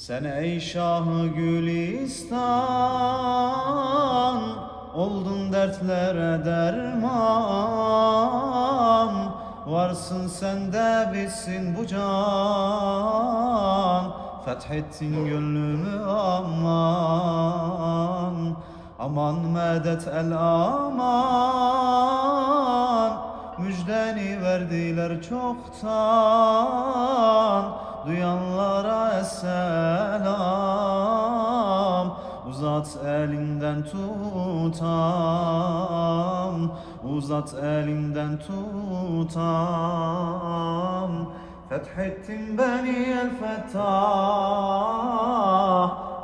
Sen ey Şah-ı Gülistan, oldun dertlere derman. Varsın sende bitsin bu can, fethettin gönlümü aman. Aman medet el aman, müjdeni verdiler çoktan. Duyanlara selam, uzat elinden tutam, uzat elinden tutam. Fethettin beni el fettah,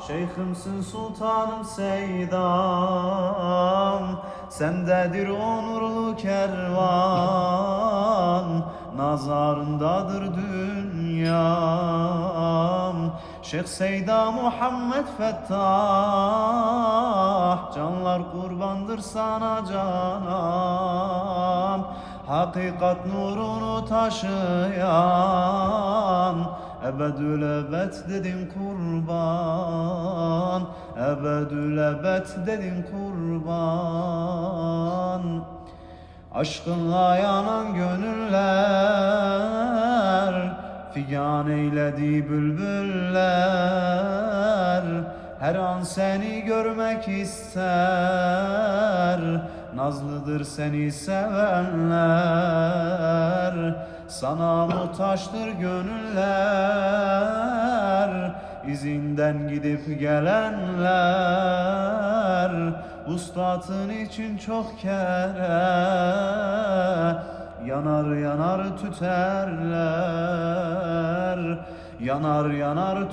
şeyhimsin sultanım seydam. Sendedir onurlu kervan, nazarındadır dünyam. Şeyh Seyda Muhammed Fettah, canlar kurbandır sana canam. Hakikat nurunu taşıyan, ebedül ebed dedin kurban, ebedül ebed dedin kurban. Aşkınla yanan gönüller, figan eyledi bülbüller. Her an seni görmek ister, nazlıdır seni sevenler. Sana muhtaçtır gönüller, izinden gidip gelenler. Vuslatın için çok kere yanar yanar tüterler, yanar yanar tüterler.